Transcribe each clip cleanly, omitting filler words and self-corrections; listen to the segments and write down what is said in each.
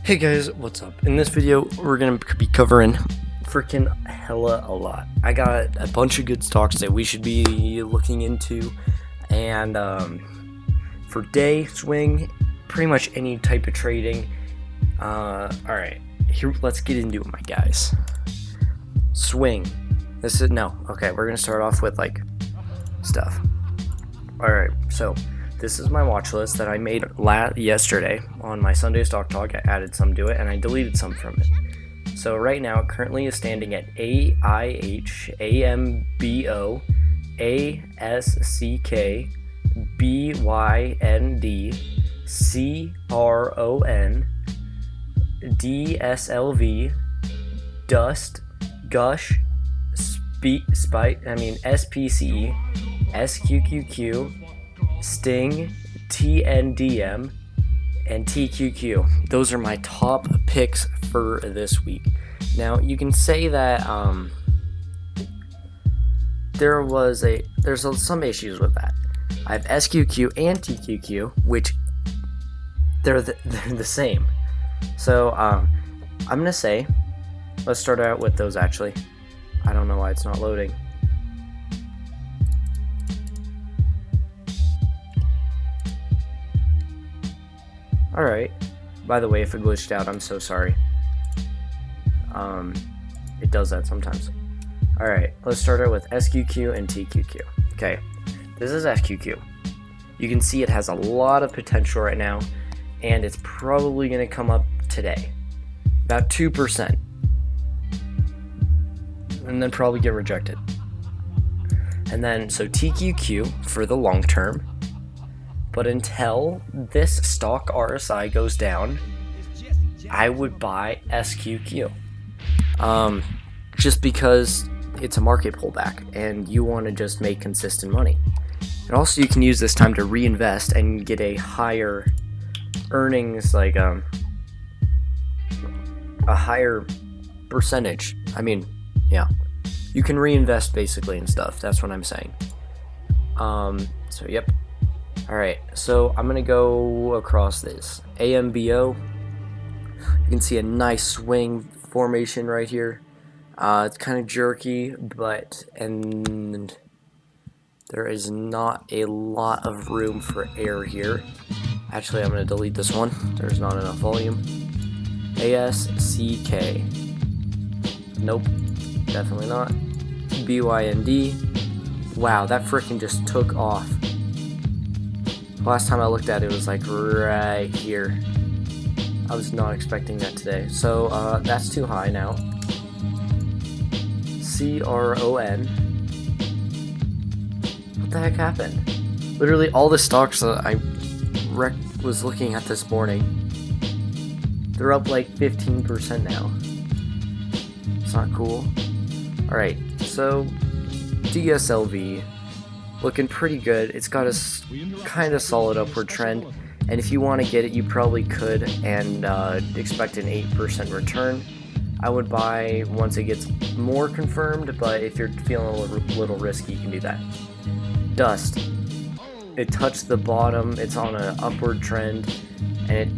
Hey guys, what's up? In this video, we're gonna be covering freaking hella a lot. I got a bunch of good stocks that we should be looking into, and for day, swing, pretty much any type of trading. Alright, here, let's get into it, my guys. Swing. Okay, we're gonna start off with, like, stuff. Alright, so this is my watch list that I made yesterday on my Sunday Stock Talk. I added some to it and I deleted some from it. So right now it currently is standing at AIH, AMBO, ASCK, BYND, CRON, DSLV, Dust, Gush, SPCE, SQQQ, Sting, TNDM, and TQQ. Those are my top picks for this week. Now you can say that there's some issues with that. I have SQQ and TQQ, which they're the same. So I'm gonna say, let's start out with those. Actually, I don't know why it's not loading. Alright, by the way, if it glitched out, I'm so sorry. It does that sometimes. Alright, let's start out with SQQ and TQQ. Okay, this is SQQ. You can see it has a lot of potential right now, and it's probably going to come up today. About 2%. And then probably get rejected. And then, so TQQ for the long term. But until this stock RSI goes down, I would buy SQQ. Just because it's a market pullback and you want to just make consistent money. And also you can use this time to reinvest and get a higher earnings, like a higher percentage. I mean, yeah. You can reinvest basically in stuff. That's what I'm saying. So yep. Alright, so I'm going to go across this. AMBO, you can see a nice swing formation right here. It's kind of jerky, and there is not a lot of room for error here. Actually, I'm going to delete this one. There's not enough volume. ASCK. Nope, definitely not. BYND. Wow, that freaking just took off. Last time I looked at it, it was like right here. I was not expecting that today. So that's too high now. CRON. What the heck happened? Literally all the stocks that I was looking at this morning, they're up like 15% now. It's not cool. Alright, so DSLV. Looking pretty good. It's got a kind of solid upward trend, and if you want to get it, you probably could, and expect an 8% return. I would buy once it gets more confirmed, but if you're feeling a little risky, you can do that. Dust. It touched the bottom. It's on an upward trend, and it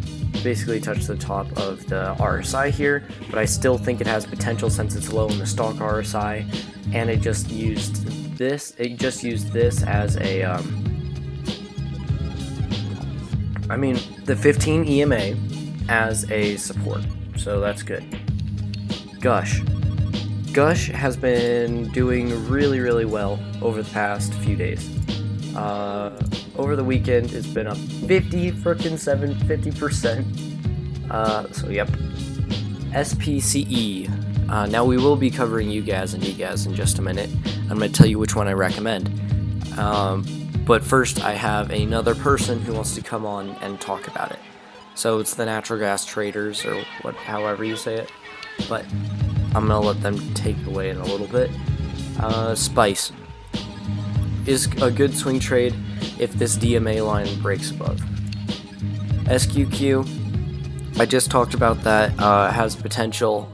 basically touched the top of the RSI here, but I still think it has potential since it's low in the stock RSI, and it just used this as a the 15 EMA as a support, so that's good. Gush has been doing really well over the past few days. Over the weekend it's been up 50%. So yep. SPCE. Now we will be covering Ugaz and Dgaz in just a minute. I'm going to tell you which one I recommend. But first I have another person who wants to come on and talk about it. So it's the natural gas traders, or however you say it. But I'm going to let them take away in a little bit. Spice is a good swing trade if this DMA line breaks above. SQQ, I just talked about that, has potential,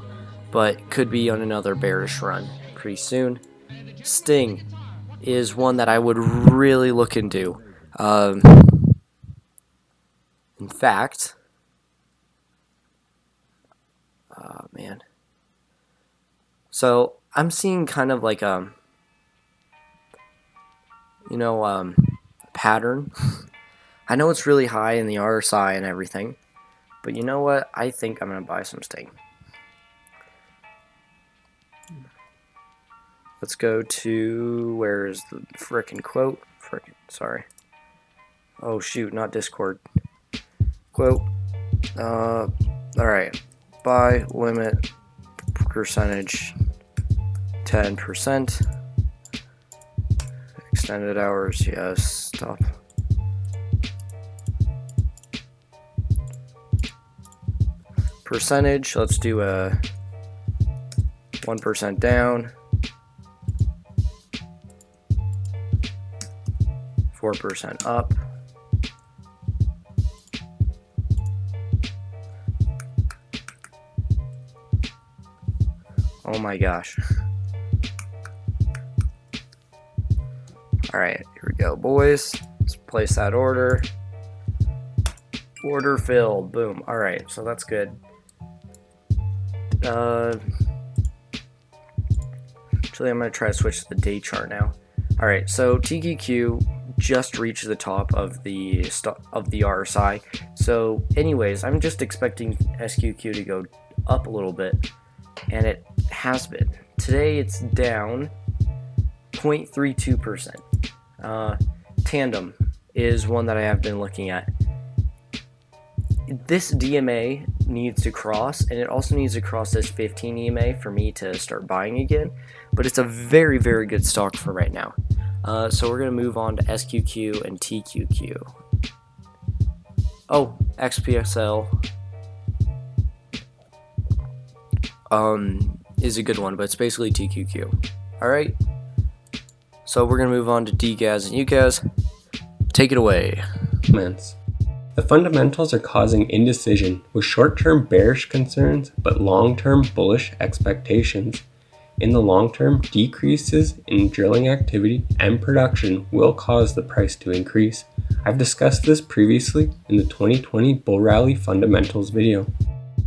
but could be on another bearish run pretty soon. Sting is one that I would really look into. In fact, So I'm seeing kind of like a, pattern. I know it's really high in the RSI and everything, but you know what? I think I'm gonna buy some Sting. Let's go to, where is the frickin' quote? Sorry. Oh shoot, not Discord. Quote. Alright. Buy limit percentage 10%. Extended hours, yes. Stop. Percentage, let's do a 1% down. 4% up. Oh my gosh. Alright, here we go, boys. Let's place that order. Order filled. Boom. Alright, so that's good. Actually, I'm going to try to switch to the day chart now. Alright, so TQQ just reached the top of the RSI. So anyways, I'm just expecting SQQ to go up a little bit, and it has been. Today it's down 0.32%. Tandem is one that I have been looking at. This DMA needs to cross, and it also needs to cross this 15 EMA for me to start buying again, but it's a very, very good stock for right now. So we're going to move on to SQQ and TQQ. Oh, XPXL is a good one, but it's basically TQQ. Alright, so we're going to move on to Dgaz and Ugaz. Take it away. The fundamentals are causing indecision with short-term bearish concerns but long-term bullish expectations. In the long term, decreases in drilling activity and production will cause the price to increase. I've discussed this previously in the 2020 bull rally fundamentals video.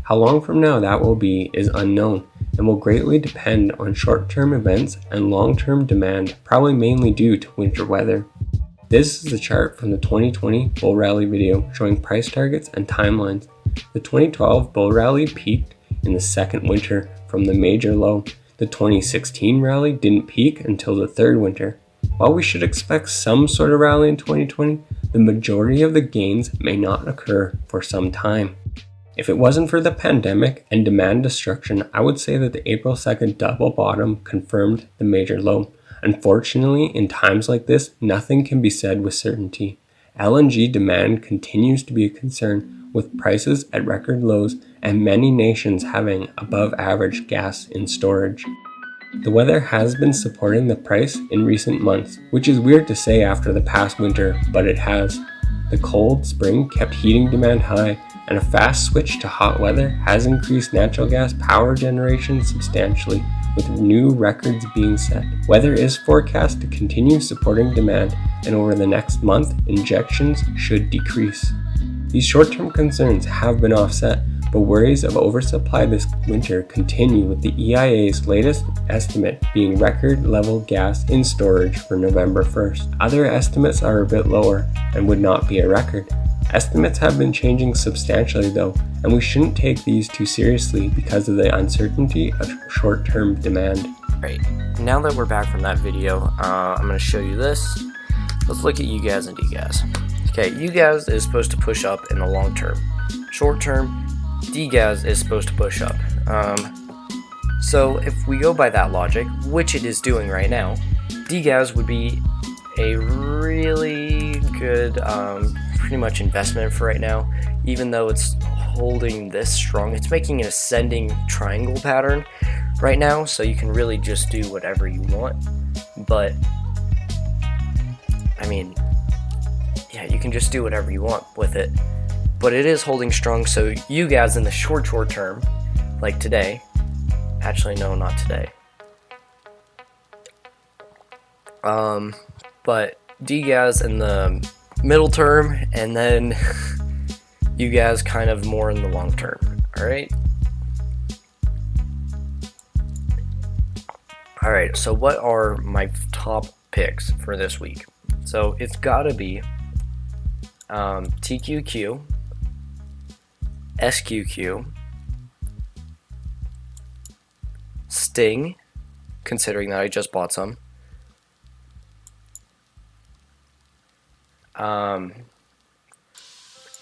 How long from now that will be is unknown and will greatly depend on short-term events and long-term demand, probably mainly due to winter weather. This is the chart from the 2020 bull rally video showing price targets and timelines. The 2012 bull rally peaked in the second winter from the major low. The 2016 rally didn't peak until the third winter. While we should expect some sort of rally in 2020, the majority of the gains may not occur for some time. If it wasn't for the pandemic and demand destruction, I would say that the April 2nd double bottom confirmed the major low. Unfortunately, in times like this, nothing can be said with certainty. LNG demand continues to be a concern, with prices at record lows and many nations having above average gas in storage. The weather has been supporting the price in recent months, which is weird to say after the past winter, but it has. The cold spring kept heating demand high, and a fast switch to hot weather has increased natural gas power generation substantially, with new records being set. Weather is forecast to continue supporting demand, and over the next month, injections should decrease. These short-term concerns have been offset, but worries of oversupply this winter continue, with the EIA's latest estimate being record-level gas in storage for November 1st. Other estimates are a bit lower and would not be a record. Estimates have been changing substantially though, and we shouldn't take these too seriously because of the uncertainty of short-term demand. Right, now that we're back from that video, I'm going to show you this. Let's look at Ugaz and Dgaz. Okay, Ugaz is supposed to push up in the long term. Short term, Dgaz is supposed to push up. So if we go by that logic, which it is doing right now, Dgaz would be a really good pretty much investment for right now, even though it's holding this strong. It's making an ascending triangle pattern right now, so you can really just do whatever you want. But I mean, yeah, you can just do whatever you want with it. But it is holding strong, so Ugaz in the short term, like today, actually no, not today. But Dgaz in the middle term, and then Ugaz kind of more in the long term. Alright? Alright, so what are my top picks for this week? So it's gotta be TQQ, SQQ, Sting, considering that I just bought some.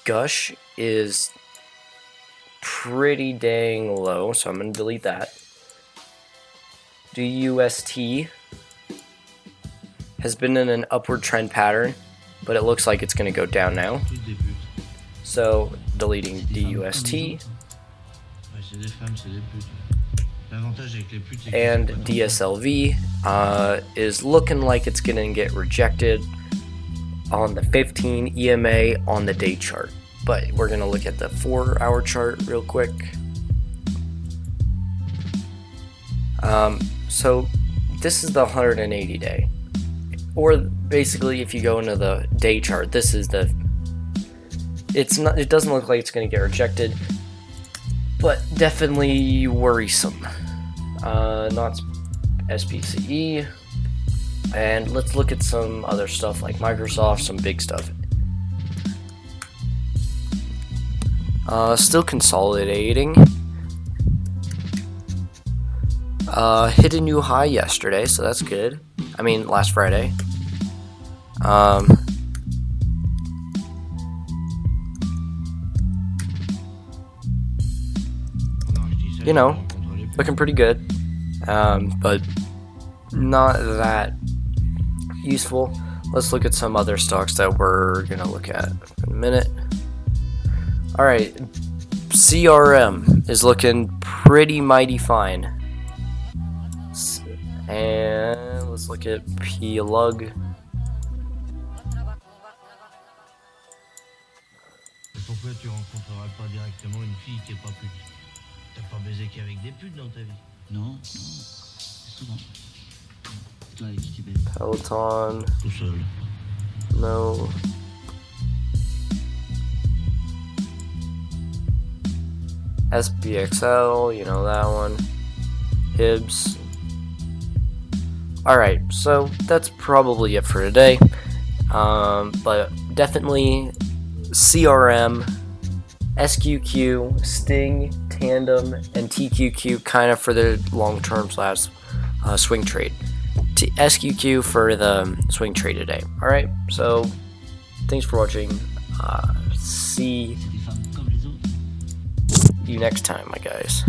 Gush is pretty dang low, so I'm going to delete that. DUST has been in an upward trend pattern, but it looks like it's going to go down now. So, deleting DUST. And DSLV is looking like it's going to get rejected on the 15 EMA on the day chart. But we're going to look at the 4-hour chart real quick. So this is the 180 day. Or basically if you go into the day chart, this is the it doesn't look like it's going to get rejected, but definitely worrisome. Not SPCE. And let's look at some other stuff like Microsoft, some big stuff. Still consolidating. Hit a new high yesterday, so that's good. I mean, last Friday. You know, looking pretty good. But not that useful. Let's look at some other stocks that we're gonna look at in a minute. Alright, CRM is looking pretty mighty fine. And let's look at PLUG. Pourquoi tu rencontreras pas directement une fille qui est pas pute? T'as pas baisé qu'avec des putes dans ta vie? Non, souvent. Toi avec qui tu baises? Peloton. Tout seul. No. SPXL, you know that one. Hibbs. Alright, so that's probably it for today. But definitely CRM, SQQ, Sting, Tandem, and TQQ kind of for the long-term slash swing trade. SQQ for the swing trade today. Alright, so thanks for watching. See you next time, my guys.